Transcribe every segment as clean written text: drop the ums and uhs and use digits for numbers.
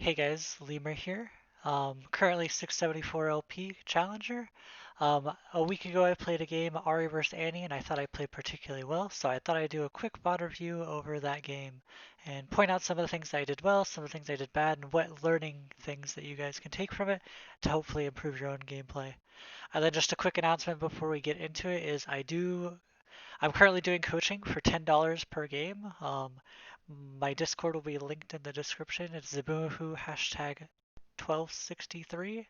Hey guys, Lemur here. Currently 674 LP Challenger. A week ago I played a game, Ahri vs Annie, and I thought I played particularly well, so I thought I'd do a quick VOD review over that game and point out some of the things that I did well, some of the things I did bad, and what learning things that you guys can take from it to hopefully improve your own gameplay. And then just a quick announcement before we get into it is I'm currently doing coaching for $10 per game. My Discord will be linked in the description. It's Zabuhu hashtag 1263,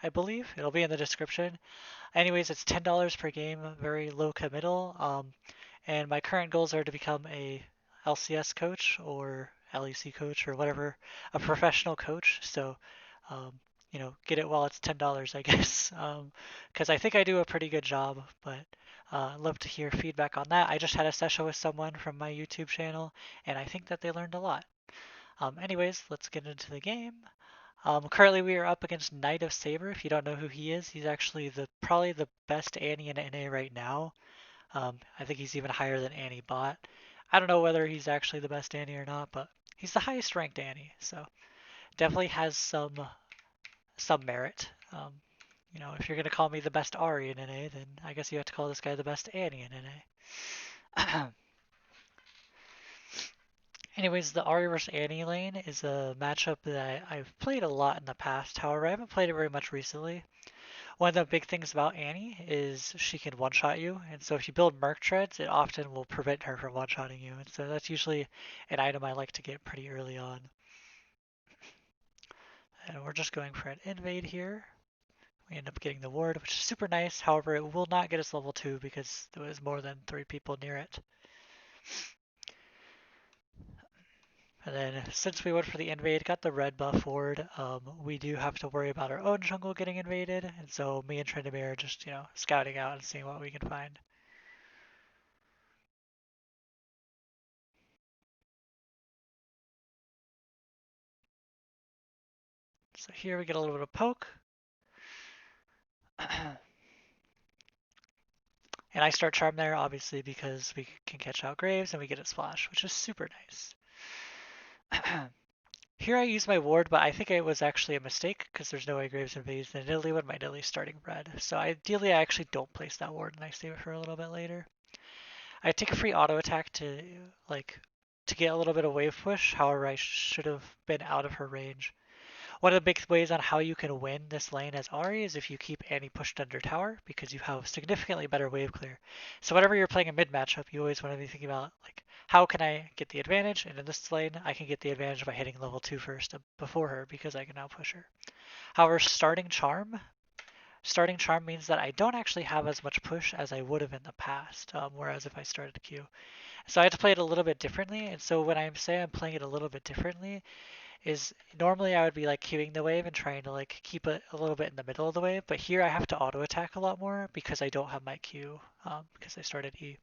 I believe. It'll be in the description. Anyways, it's $10 per game, very low committal. And my current goals are to become a LCS coach or LEC coach or whatever, a professional coach. So, um, get it while it's $10, I guess. Because I think I do a pretty good job, but I'd love to hear feedback on that. I just had a session with someone from my YouTube channel, and I think that they learned a lot. Anyways, let's get into the game. Currently, we are up against Knight of Saber. If you don't know who he is, he's actually probably the best Annie in NA right now. I think he's even higher than Annie bot. I don't know whether he's actually the best Annie or not, but he's the highest ranked Annie, so definitely has some merit. If you're gonna call me the best Ahri in NA, then I guess you have to call this guy the best Annie in NA. Anyways, the Ahri vs Annie lane is a matchup that I've played a lot in the past. However, I haven't played it very much recently. One of the big things about Annie is she can one-shot you, and so if you build Merc Treads, it often will prevent her from one-shotting you, and so that's usually an item I like to get pretty early on. And we're just going for an invade here. We end up getting the ward, which is super nice. However, it will not get us level 2 because there was more than 3 people near it. And then since we went for the invade, got the red buff ward, we do have to worry about our own jungle getting invaded. And so me and Tryndamere are just, scouting out and seeing what we can find. So here we get a little bit of poke. And I start Charm there, obviously, because we can catch out Graves and we get it Splash, which is super nice. Here I use my ward, but I think it was actually a mistake because there's no way Graves invades the Nidalee when my Nidalee's starting red. So ideally I actually don't place that ward and I save it for a little bit later. I take a free auto attack to get a little bit of wave push, however I should have been out of her range. One of the big ways on how you can win this lane as Ahri is if you keep Annie pushed under tower because you have significantly better wave clear. So whenever you're playing a mid matchup, you always want to be thinking about how can I get the advantage? And in this lane, I can get the advantage by hitting level 2 first before her because I can now push her. However, starting charm means that I don't actually have as much push as I would have in the past, whereas if I started Q. So I had to play it a little bit differently, and so when I say I'm playing it a little bit differently, is normally I would be queuing the wave and trying to keep it a little bit in the middle of the wave, but here I have to auto attack a lot more because I don't have my Q, because I started E.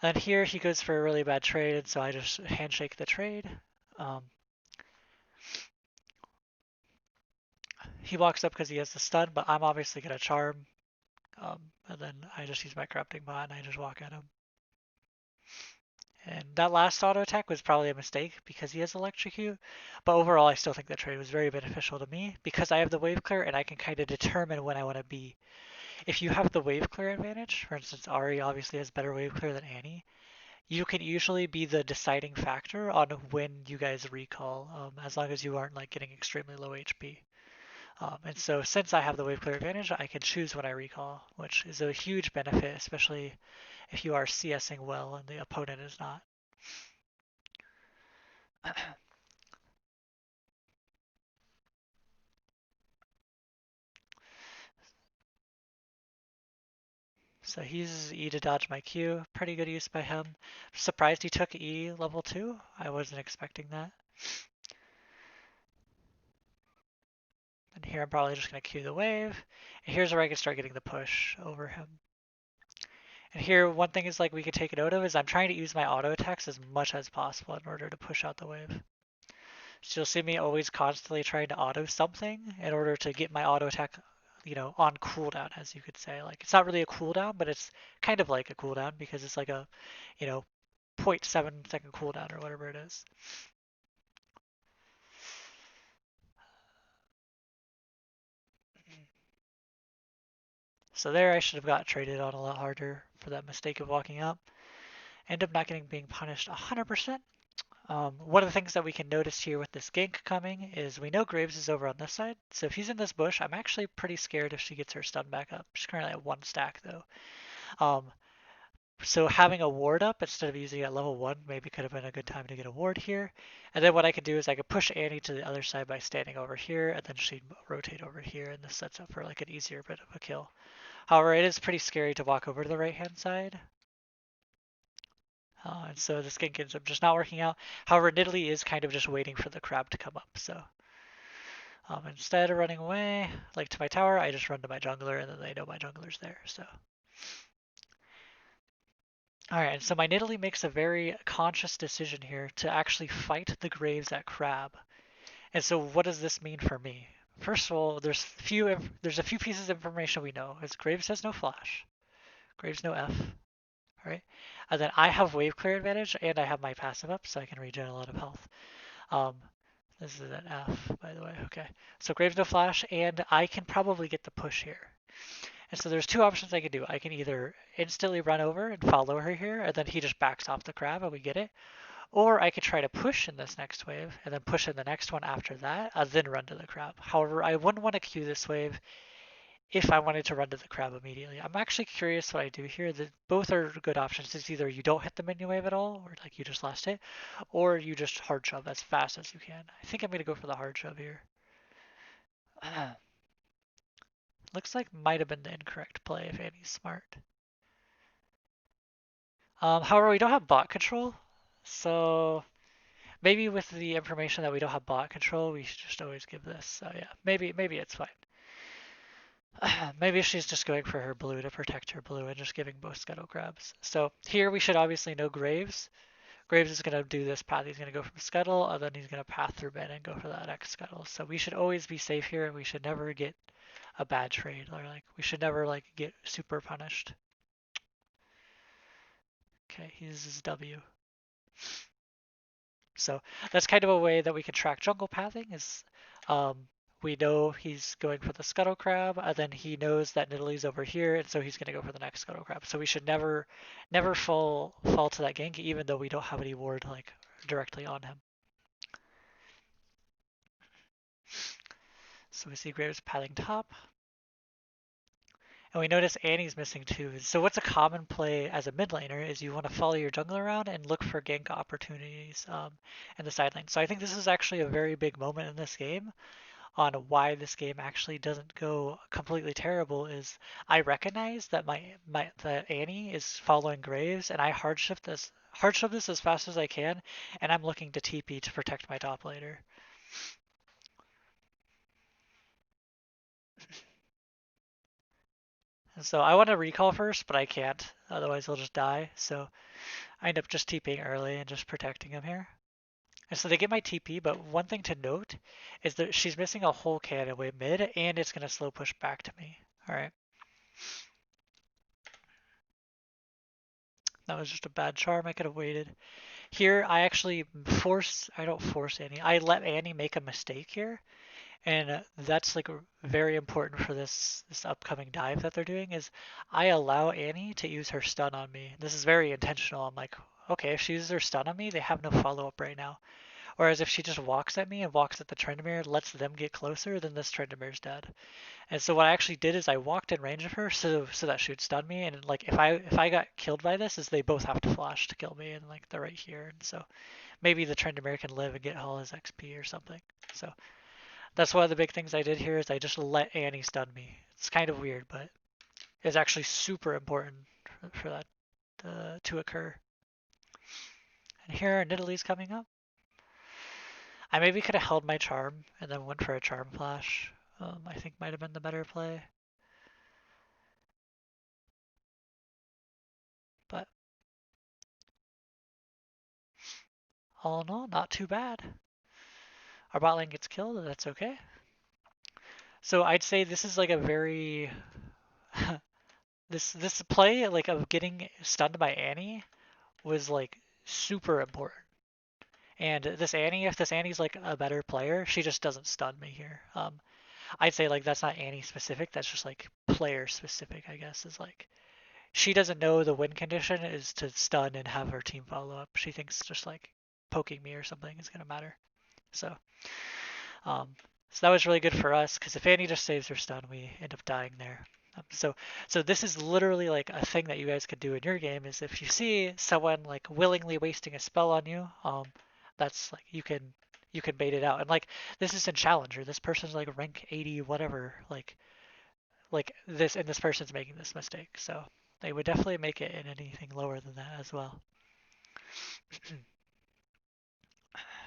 And then here he goes for a really bad trade, and so I just handshake the trade. He walks up because he has the stun, but I'm obviously gonna charm. And then I just use my corrupting bot and I just walk at him. And that last auto attack was probably a mistake because he has electrocute, but overall I still think that trade was very beneficial to me because I have the wave clear and I can kind of determine when I want to be. If you have the wave clear advantage, for instance Ahri obviously has better wave clear than Annie, you can usually be the deciding factor on when you guys recall, as long as you aren't getting extremely low HP. And so since I have the wave clear advantage, I can choose when I recall, which is a huge benefit, especially if you are CSing well and the opponent is not. So he uses E to dodge my Q. Pretty good use by him. Surprised he took E level 2. I wasn't expecting that. And here I'm probably just going to Q the wave. And here's where I can start getting the push over him. And here, one thing is we could take note of is I'm trying to use my auto attacks as much as possible in order to push out the wave. So you'll see me always constantly trying to auto something in order to get my auto attack, on cooldown, as you could say. It's not really a cooldown, but it's kind of like a cooldown because it's a, 0.7 second cooldown or whatever it is. So there I should have got traded on a lot harder for that mistake of walking up. End up not getting being punished 100%. One of the things that we can notice here with this gank coming is we know Graves is over on this side. So if he's in this bush, I'm actually pretty scared if she gets her stun back up. She's currently at 1 stack though. So having a ward up instead of using it at level 1 maybe could have been a good time to get a ward here. And then what I could do is I could push Annie to the other side by standing over here, and then she'd rotate over here, and this sets up for like an easier bit of a kill. However, it is pretty scary to walk over to the right-hand side. And so this gank ends up just not working out. However, Nidalee is kind of just waiting for the crab to come up. So instead of running away, like to my tower, I just run to my jungler, and then they know my jungler's there. So alright, so my Nidalee makes a very conscious decision here to actually fight the Graves at Crab. And so what does this mean for me? First of all, there's a few pieces of information we know. Is Graves has no flash, Graves no F, right? And then I have wave clear advantage, and I have my passive up, so I can regen a lot of health. This is an F, by the way. Okay, so Graves no flash, and I can probably get the push here. And so there's two options I can do. I can either instantly run over and follow her here, and then he just backs off the crab and we get it. Or I could try to push in this next wave, and then push in the next one after that, and then run to the crab. However, I wouldn't want to queue this wave if I wanted to run to the crab immediately. I'm actually curious what I do here. Both are good options. It's either you don't hit the minion wave at all, or like you just last hit, or you just hard shove as fast as you can. I think I'm going to go for the hard shove here. Looks like might have been the incorrect play if Annie's smart. However, we don't have bot control, so maybe with the information that we don't have bot control, we should just always give this. So yeah, maybe it's fine. Maybe she's just going for her blue to protect her blue and just giving both scuttle crabs. So here we should obviously know Graves. Graves is going to do this path. He's going to go from scuttle, and then he's going to path through Ben and go for that X scuttle. So we should always be safe here, and we should never get a bad trade, or like we should never like get super punished. Okay, he uses W. So that's kind of a way that we can track jungle pathing is we know he's going for the scuttle crab, and then he knows that Nidalee's over here, and so he's going to go for the next scuttle crab. So we should never fall to that gank, even though we don't have any ward like directly on him. So we see Graves pathing top. And we notice Annie's missing too. So what's a common play as a mid laner is you want to follow your jungle around and look for gank opportunities in the side lane. So I think this is actually a very big moment in this game on why this game actually doesn't go completely terrible is I recognize that that Annie is following Graves, and I hard shift this as fast as I can, and I'm looking to TP to protect my top laner. And so I want to recall first, but I can't, otherwise he'll just die. So I end up just TPing early and just protecting him here. And so they get my TP, but one thing to note is that she's missing a whole cannon way mid, and it's going to slow push back to me. All right. That was just a bad charm. I could have waited. Here, I actually I don't force Annie. I let Annie make a mistake here. And that's like very important for this upcoming dive that they're doing is I allow Annie to use her stun on me. This is very intentional. I'm like, okay, if she uses her stun on me, they have no follow-up right now. Whereas if she just walks at me and walks at the Tryndamere, lets them get closer, then this Tryndamere's dead. And so what I actually did is I walked in range of her so that she would stun me. And like if I got killed by this, is they both have to flash to kill me, and like they're right here. And so maybe the Tryndamere can live and get all his XP or something. So that's one of the big things I did here is I just let Annie stun me. It's kind of weird, but it's actually super important for that to occur. And here Nidalee's coming up. I maybe could have held my charm and then went for a charm flash. I think might have been the better play. But all in all, not too bad. Our bot lane gets killed, and that's okay. So I'd say this is like a very this play like of getting stunned by Annie was like super important. And this Annie, if this Annie's like a better player, she just doesn't stun me here. I'd say like that's not Annie specific. That's just like player specific, I guess. Is like she doesn't know the win condition is to stun and have her team follow up. She thinks just like poking me or something is gonna matter. So, um, so that was really good for us because if Annie just saves her stun, we end up dying there. So this is literally like a thing that you guys could do in your game is if you see someone like willingly wasting a spell on you, that's like you can bait it out. And like this is in Challenger. This person's like rank 80 whatever, like this and this person's making this mistake. So they would definitely make it in anything lower than that as well.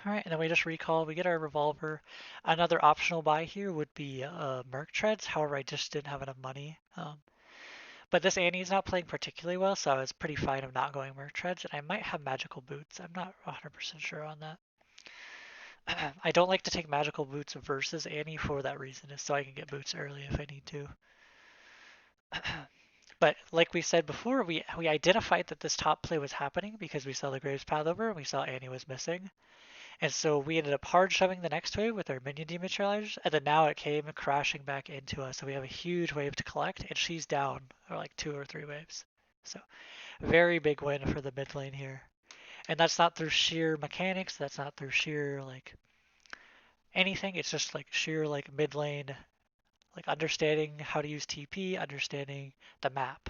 All right, and then we just recall, we get our revolver. Another optional buy here would be Merc Treads. However, I just didn't have enough money. But this Annie is not playing particularly well, so I was pretty fine of not going Merc Treads. And I might have magical boots. I'm not 100% sure on that. I don't like to take magical boots versus Annie for that reason, is so I can get boots early if I need to. But like we said before, we identified that this top play was happening because we saw the Graves path over and we saw Annie was missing. And so we ended up hard shoving the next wave with our minion dematerializers, and then now it came crashing back into us. So we have a huge wave to collect, and she's down, or like 2 or 3 waves. So very big win for the mid lane here. And that's not through sheer mechanics, that's not through sheer like anything, it's just like sheer like mid lane, like understanding how to use TP, understanding the map.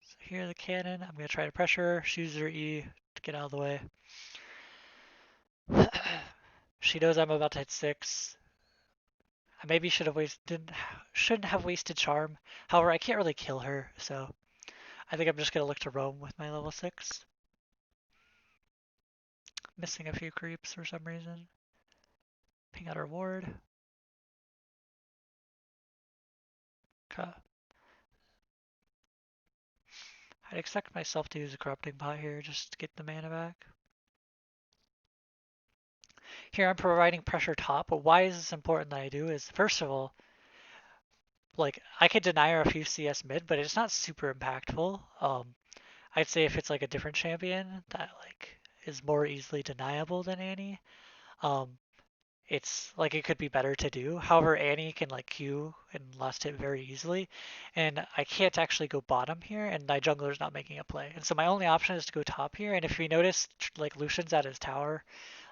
So here the cannon, I'm gonna try to pressure her, she uses her E to get out of the way. She knows I'm about to hit 6. I maybe shouldn't have wasted charm. However, I can't really kill her, so I think I'm just gonna look to roam with my level 6. Missing a few creeps for some reason. Ping out our ward. Okay. I'd expect myself to use a corrupting pot here just to get the mana back. Here I'm providing pressure top, but why is this important that I do is first of all, like I could deny her a few CS mid, but it's not super impactful. I'd say if it's like a different champion that like is more easily deniable than Annie, um, it's like it could be better to do. However, Annie can like Q and last hit very easily, and I can't actually go bottom here, and my jungler's not making a play. And so my only option is to go top here. And if we notice, like Lucian's at his tower,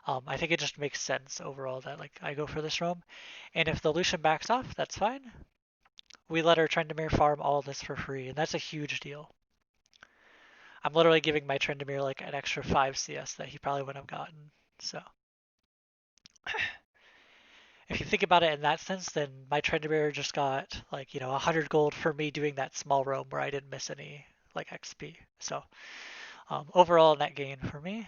I think it just makes sense overall that like I go for this roam. And if the Lucian backs off, that's fine. We let our Tryndamere farm all this for free, and that's a huge deal. I'm literally giving my Tryndamere like an extra 5 CS that he probably wouldn't have gotten. So if you think about it in that sense, then my Tryndamere just got like 100 gold for me doing that small roam where I didn't miss any like XP. So overall net gain for me.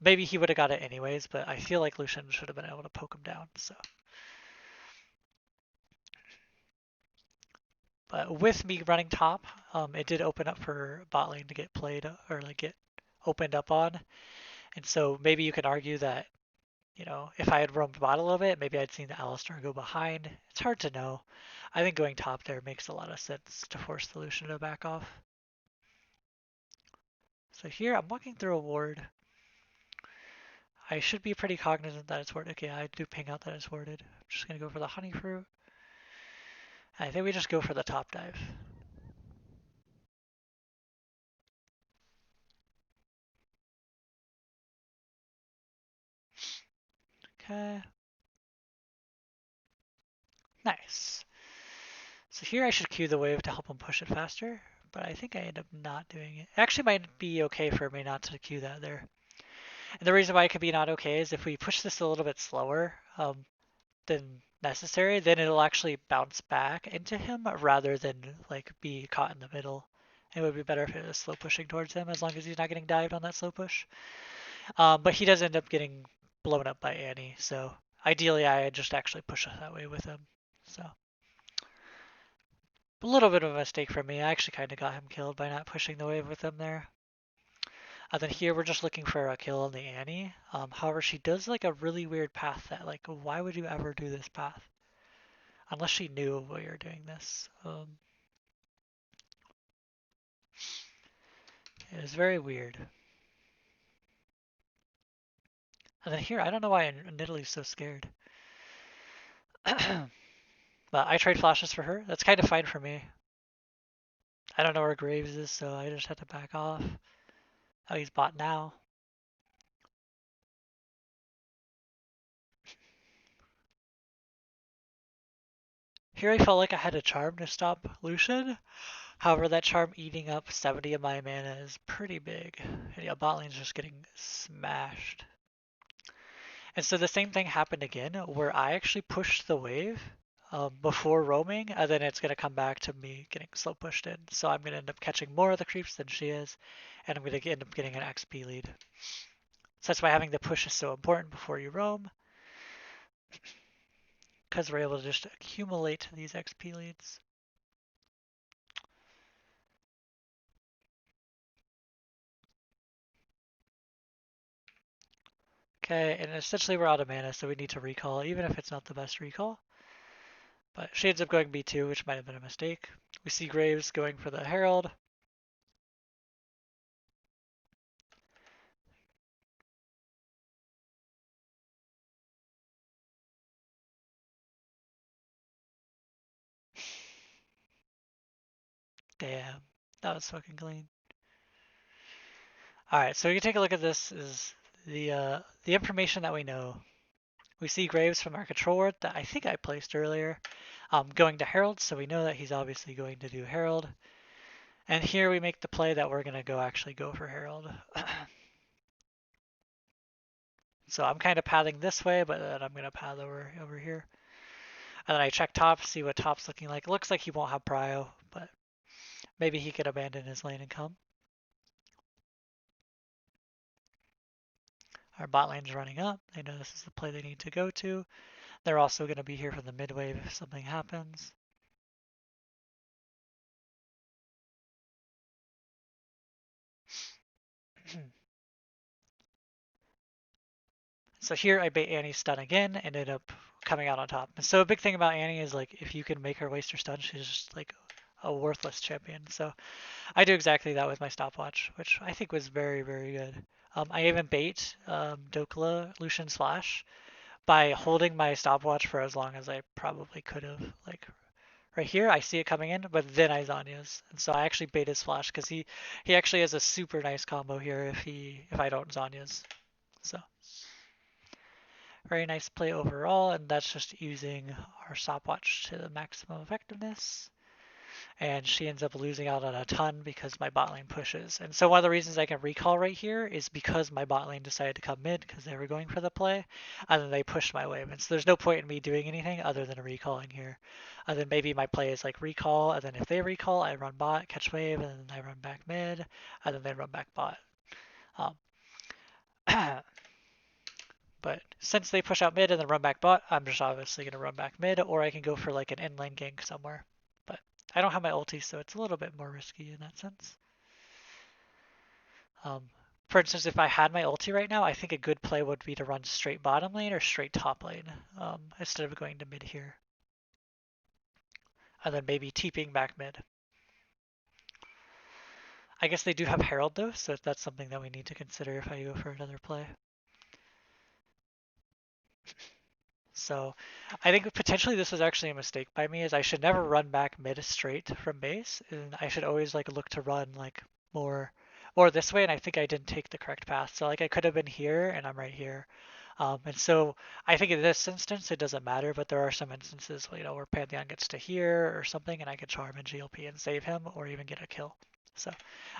Maybe he would have got it anyways, but I feel like Lucian should have been able to poke him down. So, but with me running top, it did open up for bot lane to get played or like get opened up on, and so maybe you can argue that if I had roamed bot a little bit, maybe I'd seen the Alistar go behind. It's hard to know. I think going top there makes a lot of sense to force the Lucian to back off. So here I'm walking through a ward. I should be pretty cognizant that it's warded. Okay, I do ping out that it's warded. I'm just gonna go for the honey fruit. I think we just go for the top dive. Okay. Nice. So here I should Q the wave to help him push it faster, but I think I end up not doing it. It actually might be okay for me not to Q that there. And the reason why it could be not okay is if we push this a little bit slower than necessary, then it'll actually bounce back into him rather than like be caught in the middle. It would be better if it was slow pushing towards him as long as he's not getting dived on that slow push. But he does end up getting blown up by Annie, so ideally I just actually push that way with him. So a little bit of a mistake from me. I actually kind of got him killed by not pushing the wave with him there. And then here we're just looking for a kill on the Annie. However, she does like a really weird path that like, why would you ever do this path? Unless she knew we were doing this. It was very weird. And then here, I don't know why Nidalee's so scared. But I trade flashes for her. That's kind of fine for me. I don't know where Graves is, so I just had to back off. Oh, he's bought now. Here I felt like I had a charm to stop Lucian. However, that charm eating up 70 of my mana is pretty big. And yeah, bot lane's just getting smashed. And so the same thing happened again, where I actually pushed the wave before roaming, and then it's going to come back to me getting slow pushed in. So I'm going to end up catching more of the creeps than she is, and I'm going to end up getting an XP lead. So that's why having the push is so important before you roam, because we're able to just accumulate these XP leads. Okay, and essentially we're out of mana, so we need to recall, even if it's not the best recall. But she ends up going B2, which might have been a mistake. We see Graves going for the Herald. Damn, that was fucking clean. All right, so we can take a look at this. Is the information that we know. We see Graves from our control ward that I think I placed earlier, going to Herald, so we know that he's obviously going to do Herald. And here we make the play that we're gonna actually go for Herald. So I'm kind of pathing this way, but then I'm gonna path over here. And then I check top, see what top's looking like. It looks like he won't have prio, but maybe he could abandon his lane and come. Our bot lane's running up. They know this is the play they need to go to. They're also going to be here for the mid wave if something happens. So here I bait Annie's stun again and ended up coming out on top. And so a big thing about Annie is like if you can make her waste her stun, she's just like a worthless champion. So I do exactly that with my stopwatch, which I think was very, very good. I even bait Dokla Lucian Slash by holding my stopwatch for as long as I probably could have. Like right here, I see it coming in, but then I Zanya's, and so I actually bait his flash because he actually has a super nice combo here if I don't Zanya's. So very nice play overall, and that's just using our stopwatch to the maximum effectiveness. And she ends up losing out on a ton because my bot lane pushes. And so one of the reasons I can recall right here is because my bot lane decided to come mid because they were going for the play, and then they pushed my wave. And so there's no point in me doing anything other than recalling here. And then maybe my play is like recall, and then if they recall, I run bot, catch wave, and then I run back mid, and then they run back bot. Um, but since they push out mid and then run back bot, I'm just obviously going to run back mid, or I can go for like an inlane gank somewhere. But I don't have my ulti, so it's a little bit more risky in that sense. Um, for instance, if I had my ulti right now, I think a good play would be to run straight bottom lane or straight top lane instead of going to mid here. And then maybe TPing back mid. I guess they do have Herald though, so that's something that we need to consider if I go for another play. So I think potentially this was actually a mistake by me, is I should never run back mid straight from base, and I should always like look to run like more this way, and I think I didn't take the correct path. So like I could have been here and I'm right here. And so I think in this instance it doesn't matter, but there are some instances, where Pantheon gets to here or something and I could charm in GLP and save him or even get a kill. So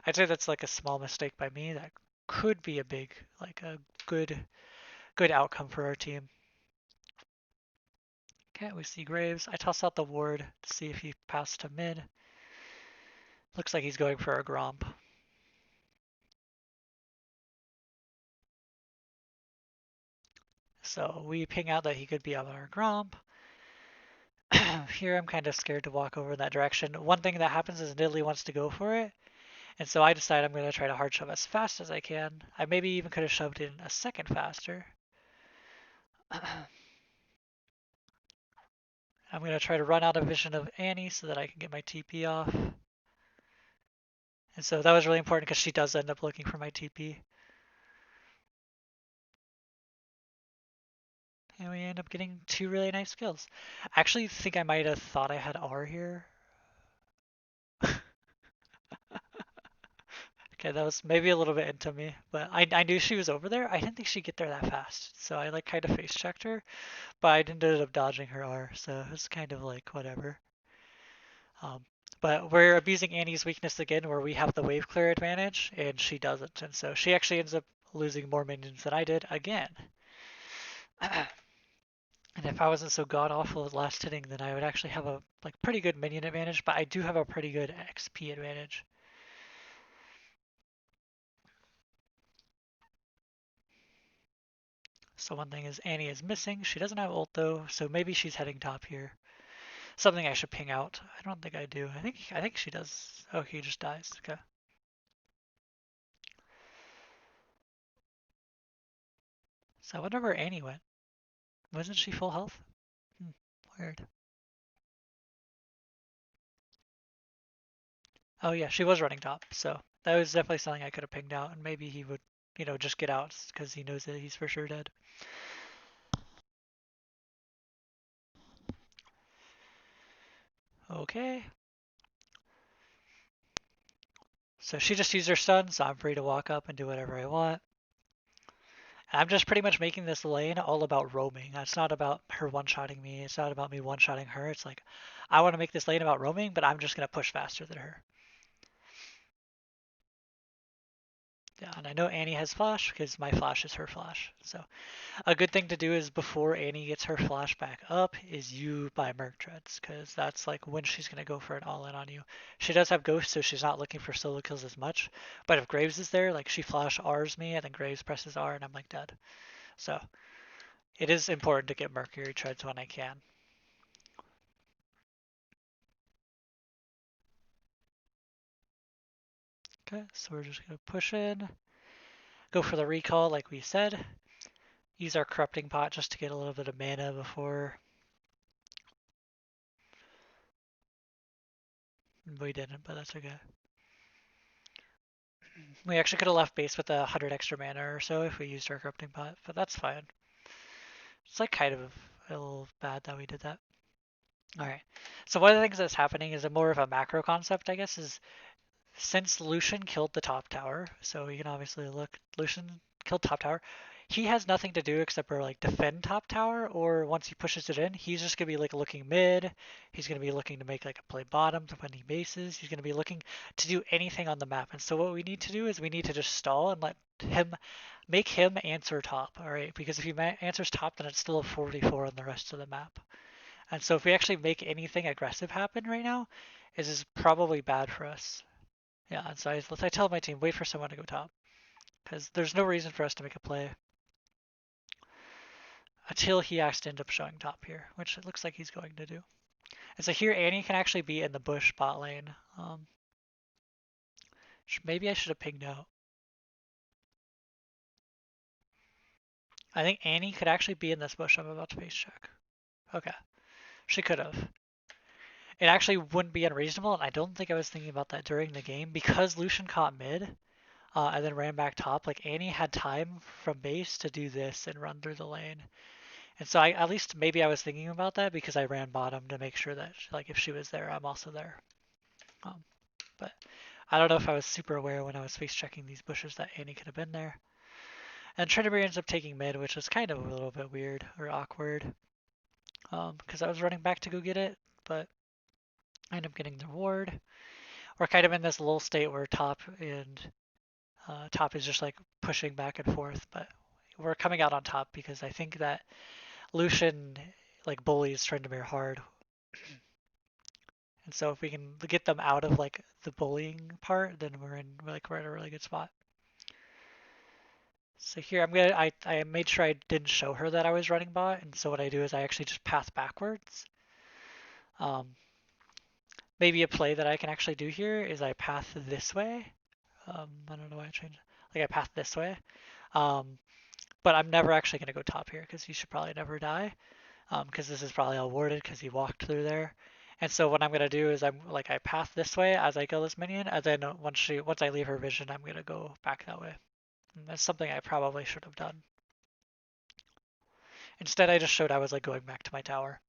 I'd say that's like a small mistake by me that could be a big, like a good outcome for our team. Okay, we see Graves. I toss out the ward to see if he passed to mid. Looks like he's going for a Gromp. So we ping out that he could be on our Gromp. Here I'm kind of scared to walk over in that direction. One thing that happens is Nidalee wants to go for it. And so I decide I'm going to try to hard shove as fast as I can. I maybe even could have shoved in a second faster. I'm going to try to run out of vision of Annie so that I can get my TP off. And so that was really important because she does end up looking for my TP. and we end up getting two really nice kills. I actually think I might have thought I had R here. Okay, that was maybe a little bit into me, but I knew she was over there. I didn't think she'd get there that fast, so I like kind of face checked her, but I ended up dodging her R, so it's kind of like whatever. Um, but we're abusing Annie's weakness again, where we have the wave clear advantage, and she doesn't, and so she actually ends up losing more minions than I did again. And if I wasn't so god awful at last hitting, then I would actually have a like pretty good minion advantage, but I do have a pretty good XP advantage. So one thing is Annie is missing. She doesn't have ult though, so maybe she's heading top here. Something I should ping out. I don't think I do. I think she does. Oh, he just dies. Okay. So I wonder where Annie went. Wasn't she full health? Hmm, weird. Oh yeah, she was running top, so that was definitely something I could have pinged out, and maybe he would, just get out because he knows that he's for sure dead. Okay. So she just used her stun, so I'm free to walk up and do whatever I want. I'm just pretty much making this lane all about roaming. It's not about her one-shotting me. It's not about me one-shotting her. It's like, I want to make this lane about roaming, but I'm just going to push faster than her. Yeah, and I know Annie has flash because my flash is her flash. So a good thing to do is before Annie gets her flash back up is you buy Merc Treads because that's like when she's going to go for an all-in on you. She does have Ghost, so she's not looking for solo kills as much. But if Graves is there, like she flash R's me and then Graves presses R and I'm like dead. So it is important to get Mercury Treads when I can. Okay, so we're just going to push in, go for the recall like we said, use our corrupting pot just to get a little bit of mana before we didn't, but that's okay. We actually could have left base with 100 extra mana or so if we used our corrupting pot, but that's fine. It's like kind of a little bad that we did that. Alright, so one of the things that's happening is a more of a macro concept, I guess, is since Lucian killed the top tower, so you can obviously look, Lucian killed top tower. He has nothing to do except for like defend top tower, or once he pushes it in, he's just gonna be like looking mid. He's gonna be looking to make like a play bottom, defending bases. He's gonna be looking to do anything on the map. And so what we need to do is we need to just stall and let him make him answer top. All right, because if he answers top, then it's still a 44 on the rest of the map. And so if we actually make anything aggressive happen right now, is probably bad for us. Yeah, and so I tell my team, wait for someone to go top. Because there's no reason for us to make a play until he has to end up showing top here, which it looks like he's going to do. And so here Annie can actually be in the bush bot lane. Maybe I should have pinged out. I think Annie could actually be in this bush I'm about to face check. Okay, she could have. It actually wouldn't be unreasonable, and I don't think I was thinking about that during the game because Lucian caught mid and then ran back top. Like Annie had time from base to do this and run through the lane. And so at least maybe I was thinking about that because I ran bottom to make sure that like if she was there, I'm also there. But I don't know if I was super aware when I was face checking these bushes that Annie could have been there. And Trinity ends up taking mid, which was kind of a little bit weird or awkward because I was running back to go get it, but I ended up getting the ward. We're kind of in this lull state where top and top is just like pushing back and forth, but we're coming out on top because I think that Lucian like bullies Tryndamere hard. And so if we can get them out of like the bullying part, then we're in a really good spot. So here I made sure I didn't show her that I was running bot, and so what I do is I actually just path backwards. Maybe a play that I can actually do here is I path this way. I don't know why I changed. Like I path this way. But I'm never actually gonna go top here because you should probably never die. Because this is probably all warded because he walked through there. And so what I'm gonna do is I path this way as I kill this minion, and then once I leave her vision, I'm gonna go back that way. And that's something I probably should have done. Instead, I just showed I was like going back to my tower.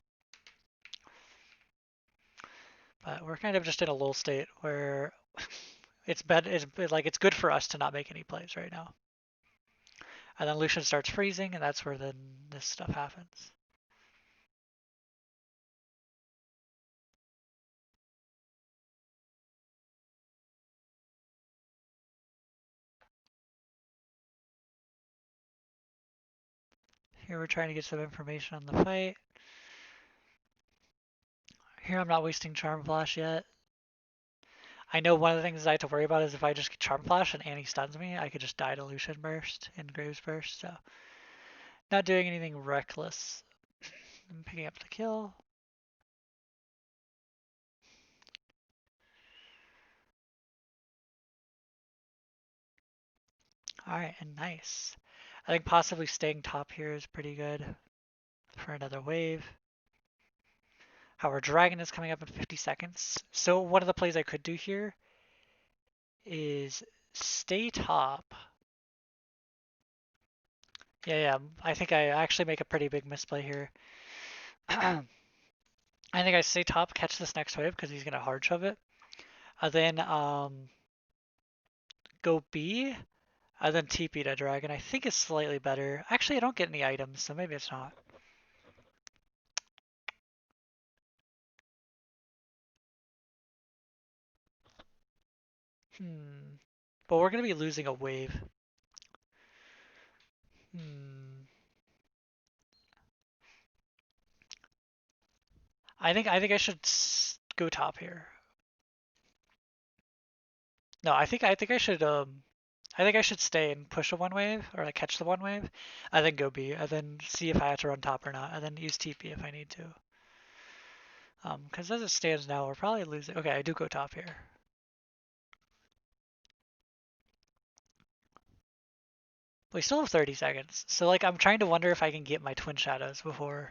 But we're kind of just in a lull state where it's it's good for us to not make any plays right now. And then Lucian starts freezing, and that's where then this stuff happens. Here we're trying to get some information on the fight. Here I'm not wasting Charm Flash yet. I know one of the things I have to worry about is if I just Charm Flash and Annie stuns me, I could just die to Lucian Burst and Graves Burst, so not doing anything reckless. I'm picking up the kill. Alright, and nice. I think possibly staying top here is pretty good for another wave. Our dragon is coming up in 50 seconds. So one of the plays I could do here is stay top. Yeah, I think I actually make a pretty big misplay here. I think I stay top, catch this next wave because he's going to hard shove it. And then go B, and then TP to dragon. I think is slightly better. Actually, I don't get any items, so maybe it's not. But we're going to be losing a wave. I think I should go top here. No, I think I should stay and push a one wave or like catch the one wave, and then go B, and then see if I have to run top or not, and then use TP if I need to. Because as it stands now, we're probably losing. Okay, I do go top here. We still have 30 seconds, so like I'm trying to wonder if I can get my twin shadows before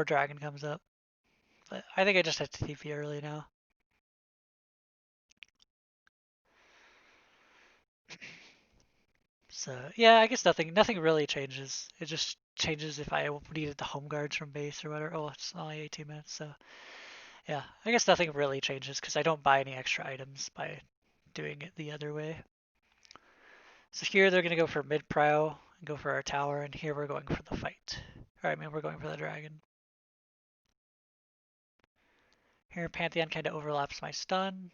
dragon comes up. But I think I just have to TP early now. So yeah, I guess nothing really changes. It just changes if I needed the home guards from base or whatever. Oh, it's only 18 minutes, so yeah, I guess nothing really changes because I don't buy any extra items by doing it the other way. So here they're gonna go for mid prio and go for our tower, and here we're going for the fight. Or I mean, we're going for the dragon. Here Pantheon kind of overlaps my stun.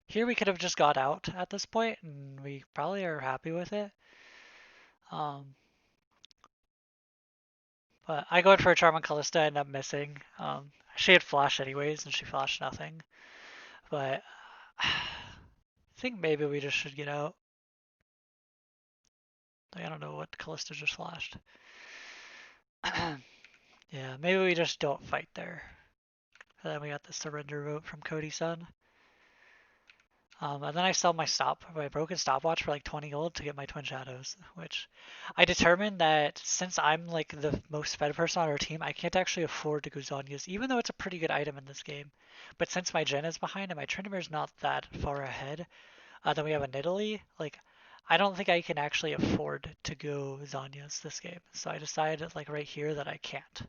Here we could have just got out at this point, and we probably are happy with it. But I go in for a Charm on Callista, end up missing. She had flash anyways, and she flashed nothing. But I think maybe we just should get out. Like, I don't know what Callista just flashed. Yeah, maybe we just don't fight there. And then we got the surrender vote from Cody-san. And then I sell my broken stopwatch for like 20 gold to get my twin shadows, which I determined that since I'm like the most fed person on our team, I can't actually afford to go Zhonya's, even though it's a pretty good item in this game. But since my gen is behind and my Tryndamere is not that far ahead, then we have a Nidalee, like I don't think I can actually afford to go Zhonya's this game. So I decided like right here that I can't.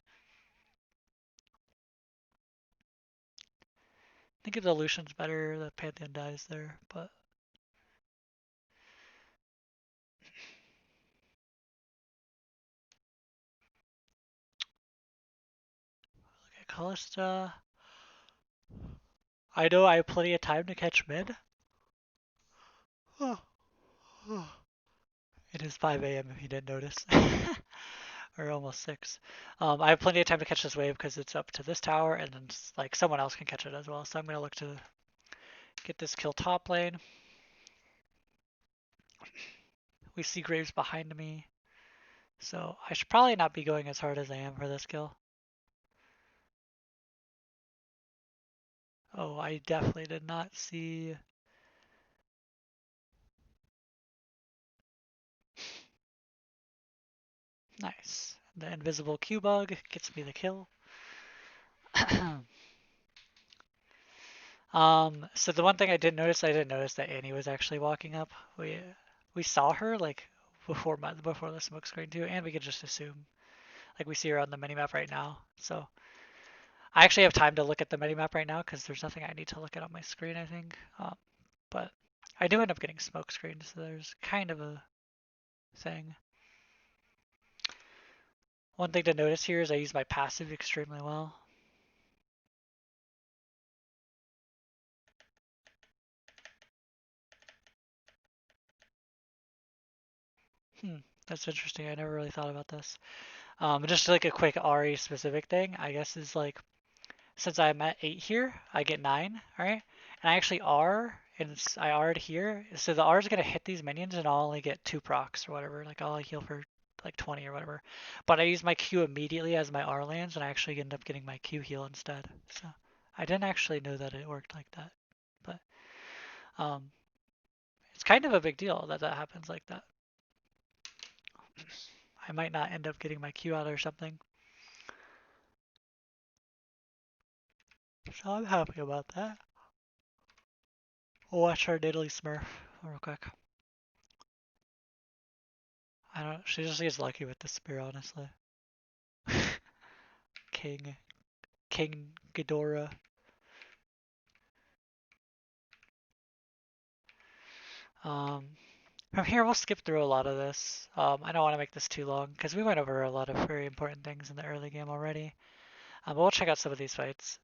I think if the Lucian's better, the Pantheon dies there, but look at Callista. I know I have plenty of time to catch mid. Oh, oh. It is 5 a.m. if you didn't notice. Or almost 6. I have plenty of time to catch this wave because it's up to this tower, and then like someone else can catch it as well. So I'm going to look to get this kill top lane. We see Graves behind me. So I should probably not be going as hard as I am for this kill. Oh, I definitely did not see. Nice. The invisible Q bug gets me the kill. So the one thing I didn't notice that Annie was actually walking up. We saw her like before the smoke screen too, and we could just assume like we see her on the minimap right now. So I actually have time to look at the minimap right now because there's nothing I need to look at on my screen, I think. But I do end up getting smoke screens, so there's kind of a thing. One thing to notice here is I use my passive extremely well. That's interesting. I never really thought about this. Just like a quick Ahri specific thing, I guess is like since I'm at 8 here, I get 9, alright? And I actually R, and I R'd here, so the R is going to hit these minions and I'll only get 2 procs or whatever, like I'll heal for like 20 or whatever. But I use my Q immediately as my R lands and I actually end up getting my Q heal instead. So I didn't actually know that it worked like that. But um, it's kind of a big deal that that happens like that. I might not end up getting my Q out or something. So I'm happy about that. We'll watch our Diddly Smurf real quick. I don't. She just gets lucky with the spear, honestly. King Ghidorah. From here we'll skip through a lot of this. I don't want to make this too long because we went over a lot of very important things in the early game already. But we'll check out some of these fights.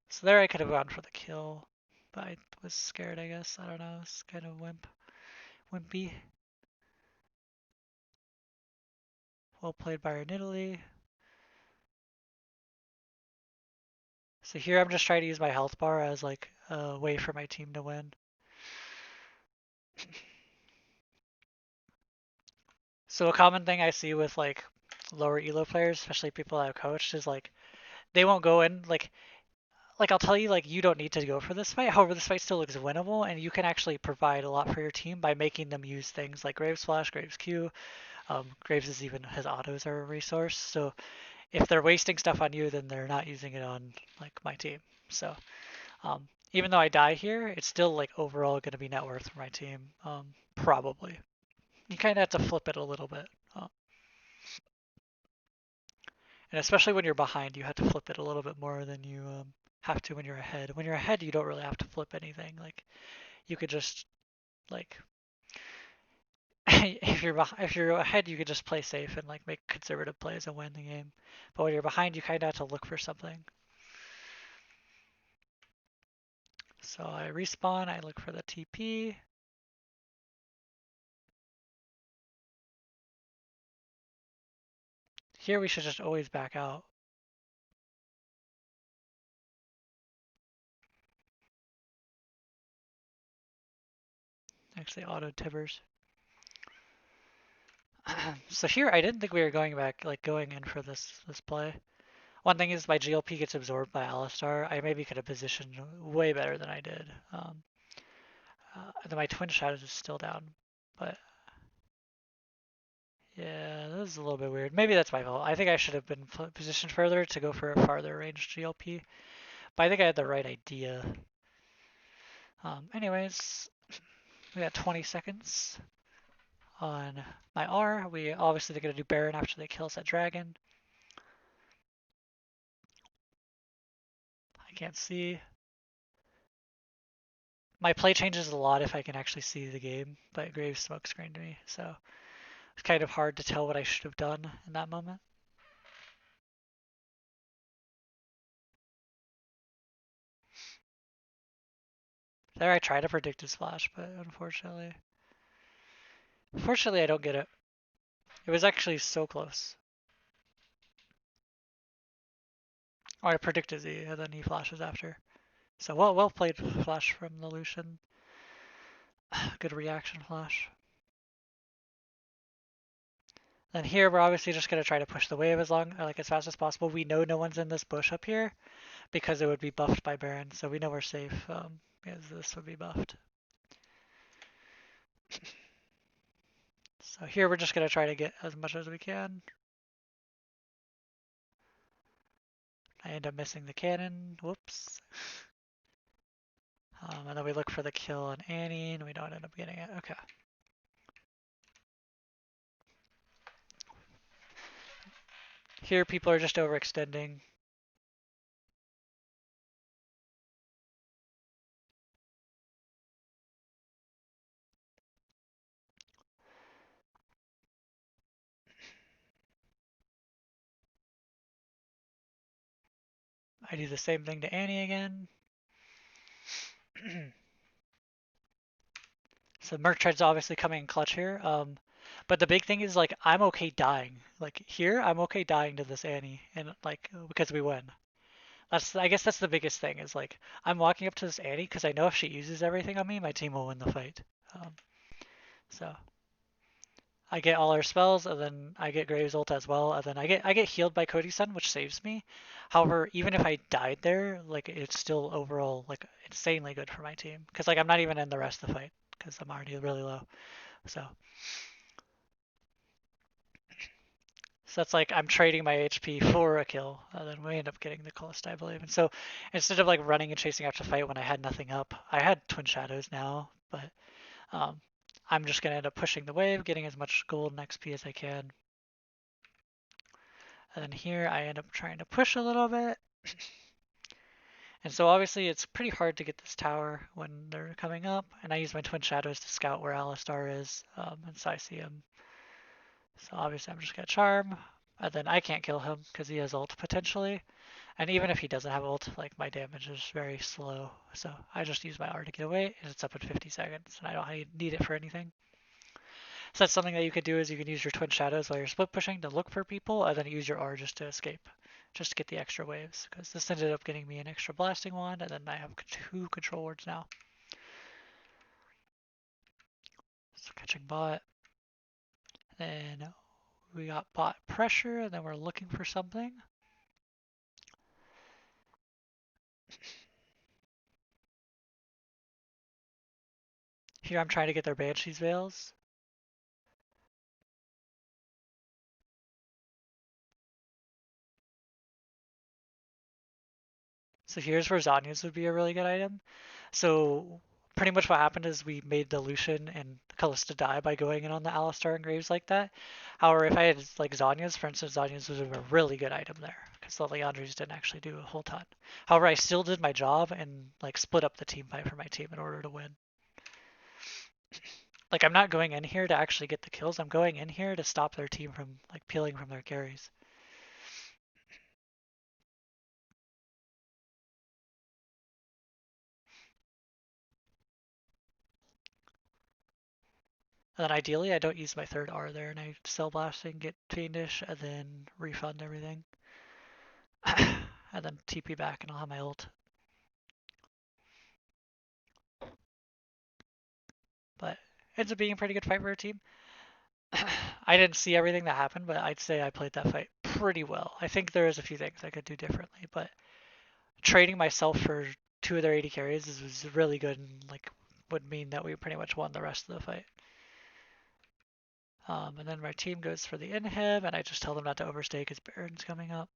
So there I could have gone for the kill, but I was scared, I guess. I don't know. It's kind of wimpy. Well played by our Nidalee. So here I'm just trying to use my health bar as like a way for my team to win. So a common thing I see with like lower elo players, especially people I've coached, is like they won't go in like I'll tell you like you don't need to go for this fight. However, this fight still looks winnable, and you can actually provide a lot for your team by making them use things like Graves Flash, Graves Q. Graves is even his autos are a resource. So if they're wasting stuff on you, then they're not using it on like my team. So even though I die here, it's still like overall going to be net worth for my team. Probably. You kind of have to flip it a little bit. And especially when you're behind, you have to flip it a little bit more than you have to when you're ahead. When you're ahead, you don't really have to flip anything. Like you could just like if you're ahead, you could just play safe and like make conservative plays and win the game. But when you're behind, you kind of have to look for something. So I respawn. I look for the TP. Here we should just always back out. Actually, auto tibbers. So here, I didn't think we were going back, like going in for this play. One thing is my GLP gets absorbed by Alistar. I maybe could have positioned way better than I did. My twin shadows is still down, but yeah, this is a little bit weird. Maybe that's my fault. I think I should have been positioned further to go for a farther range GLP, but I think I had the right idea. Anyways, we got 20 seconds on my R. We obviously they're gonna do Baron after they kill that dragon. I can't see. My play changes a lot if I can actually see the game, but Graves smoke screened me, so it's kind of hard to tell what I should have done in that moment. There I try to predict his flash, but unfortunately I don't get it. It was actually so close. Oh, I predicted Z, and then he flashes after. So well played flash from the Lucian. Good reaction flash. Then here we're obviously just gonna try to push the wave as fast as possible. We know no one's in this bush up here because it would be buffed by Baron, so we know we're safe because this would be buffed. So here we're just gonna try to get as much as we can. I end up missing the cannon. Whoops. And then we look for the kill on Annie, and we don't end up getting it. Okay. Here people are just overextending. I do the same thing to Annie again. So Murktread's obviously coming in clutch here. But the big thing is like I'm okay dying. Like here, I'm okay dying to this Annie, and like because we win. I guess that's the biggest thing is like I'm walking up to this Annie because I know if she uses everything on me, my team will win the fight. Um, so I get all our spells, and then I get Graves ult as well, and then I get healed by Cody's Sun, which saves me. However, even if I died there, like it's still overall like insanely good for my team because like I'm not even in the rest of the fight because I'm already really low. So so that's like I'm trading my HP for a kill, and then we end up getting the Callista, I believe. And so instead of like running and chasing after fight when I had nothing up, I had Twin Shadows now, but um, I'm just gonna end up pushing the wave, getting as much gold and XP as I can. And then here I end up trying to push a little bit. And so obviously it's pretty hard to get this tower when they're coming up, and I use my Twin Shadows to scout where Alistar is, and so I see him. So obviously I'm just gonna charm, and then I can't kill him because he has ult potentially. And even if he doesn't have ult, like my damage is very slow. So I just use my R to get away, and it's up in 50 seconds, and I don't need it for anything. So that's something that you could do is you can use your Twin Shadows while you're split pushing to look for people, and then use your R just to escape, just to get the extra waves. Because this ended up getting me an extra blasting wand, and then I have 2 control wards now. So catching bot. Then we got bot pressure, and then we're looking for something. Here I'm trying to get their Banshee's Veils. So here's where Zhonya's would be a really good item. So pretty much what happened is we made the Lucian and Kalista die by going in on the Alistar and Graves like that. However, if I had like Zhonya's, for instance, Zhonya's was a really good item there because the Leandries didn't actually do a whole ton. However, I still did my job and like split up the team fight for my team in order to win. Like I'm not going in here to actually get the kills. I'm going in here to stop their team from like peeling from their carries. And then ideally, I don't use my third R there, and I cell blasting, get fiendish, and then refund everything. And then TP back, and I'll have my ult. But it ends up being a pretty good fight for our team. I didn't see everything that happened, but I'd say I played that fight pretty well. I think there's a few things I could do differently, but trading myself for 2 of their 80 carries was really good and like would mean that we pretty much won the rest of the fight. And then my team goes for the inhib, and I just tell them not to overstay because Baron's coming up.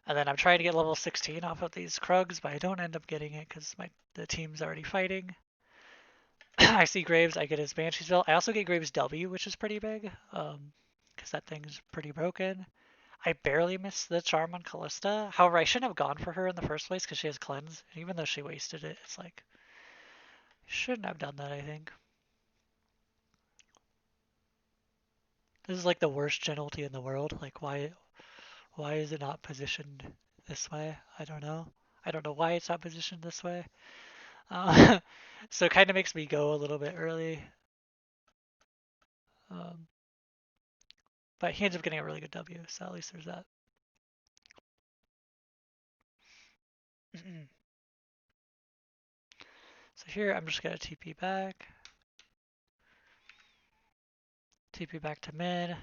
And then I'm trying to get level 16 off of these Krugs, but I don't end up getting it because the team's already fighting. I see Graves, I get his Banshee's Veil. I also get Graves W, which is pretty big, because that thing's pretty broken. I barely missed the charm on Callista. However, I shouldn't have gone for her in the first place because she has cleanse. And even though she wasted it, it's like, shouldn't have done that, I think. This is like the worst gen ulti in the world. Like, why is it not positioned this way? I don't know. I don't know why it's not positioned this way. Uh, so it kind of makes me go a little bit early. Um, but he ends up getting a really good W, so at least there's that. So here I'm just gonna TP back. TP back to mid.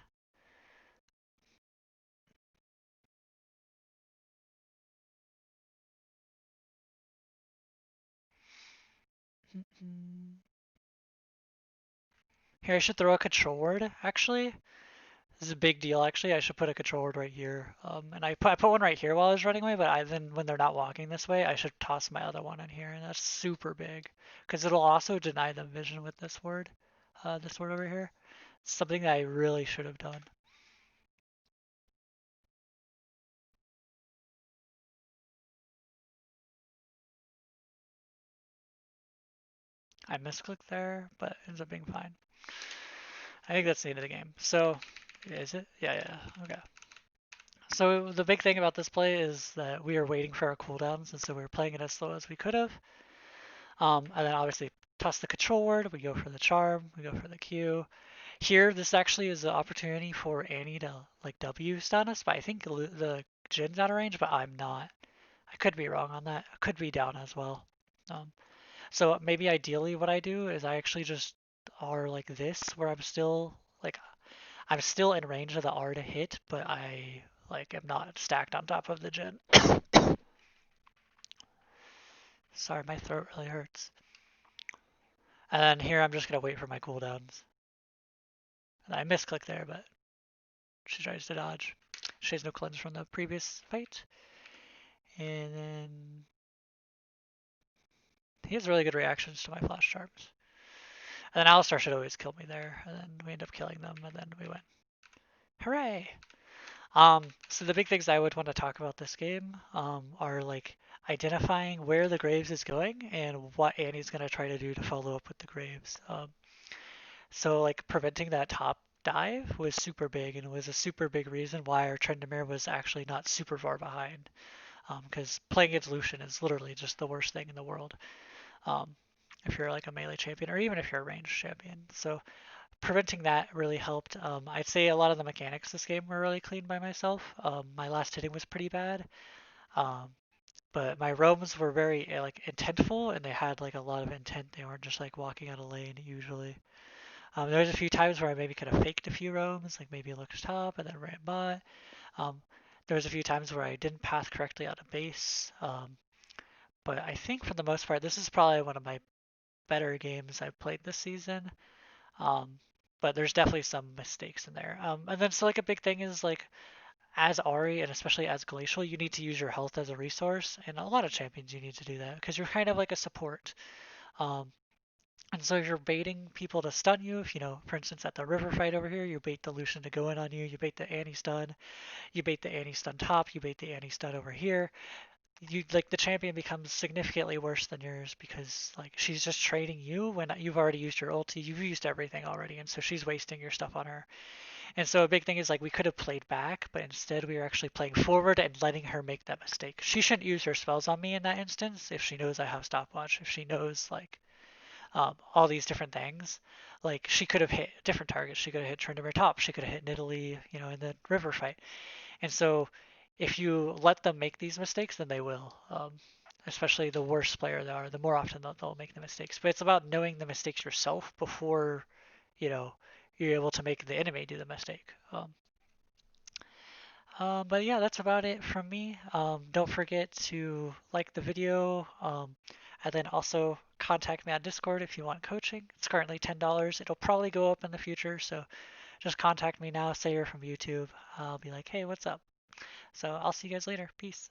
Here I should throw a control ward, actually. This is a big deal, actually. I should put a control ward right here. And I put one right here while I was running away, but then when they're not walking this way, I should toss my other one in here, and that's super big. Because it'll also deny them vision with this ward over here. It's something that I really should have done. I misclicked there, but it ends up being fine. I think that's the end of the game. So, is it? Yeah, yeah, okay. So the big thing about this play is that we are waiting for our cooldowns, and so we were playing it as slow as we could have. And then obviously toss the control word, we go for the charm, we go for the Q. Here, this actually is an opportunity for Annie to like W stun us, but I think the Jin's out of range, but I'm not. I could be wrong on that. I could be down as well. Um, so maybe ideally what I do is I actually just R like this, where I'm still in range of the R to hit, but I like am not stacked on top of the Jin. Sorry, my throat really hurts. And then here I'm just gonna wait for my cooldowns. And I misclick there, but she tries to dodge. She has no cleanse from the previous fight. And then he has really good reactions to my flash charms. And then Alistar should always kill me there. And then we end up killing them, and then we win. Hooray! So the big things I would want to talk about this game are like identifying where the Graves is going and what Annie's going to try to do to follow up with the Graves. So like preventing that top dive was super big and was a super big reason why our Tryndamere was actually not super far behind. Because playing against Lucian is literally just the worst thing in the world. Um, if you're like a melee champion or even if you're a ranged champion. So preventing that really helped. I'd say a lot of the mechanics this game were really clean by myself. My last hitting was pretty bad. Um, but my roams were very like intentful and they had like a lot of intent. They weren't just like walking out a lane usually. There was a few times where I maybe could have faked a few roams, like maybe looked top and then ran bot. Um, there was a few times where I didn't path correctly out of base. But I think for the most part, this is probably one of my better games I've played this season. Um, but there's definitely some mistakes in there. And then so like a big thing is like as Ahri and especially as Glacial, you need to use your health as a resource, and a lot of champions you need to do that because you're kind of like a support. Um, and so if you're baiting people to stun you, if you know, for instance, at the river fight over here, you bait the Lucian to go in on you, you bait the Annie stun, you bait the Annie stun top, you bait the Annie stun over here. You like the champion becomes significantly worse than yours because like she's just trading you when you've already used your ulti, you've used everything already, and so she's wasting your stuff on her. And so a big thing is like we could have played back, but instead we were actually playing forward and letting her make that mistake. She shouldn't use her spells on me in that instance if she knows I have stopwatch, if she knows like all these different things. Like she could have hit different targets. She could have hit Tryndamere top. She could have hit Nidalee, you know, in the river fight. And so if you let them make these mistakes, then they will. Especially the worse player they are, the more often they'll make the mistakes. But it's about knowing the mistakes yourself before, you know, you're able to make the enemy do the mistake. But yeah, that's about it from me. Don't forget to like the video, and then also contact me on Discord if you want coaching. It's currently $10. It'll probably go up in the future, so just contact me now. Say you're from YouTube. I'll be like, hey, what's up? So I'll see you guys later. Peace.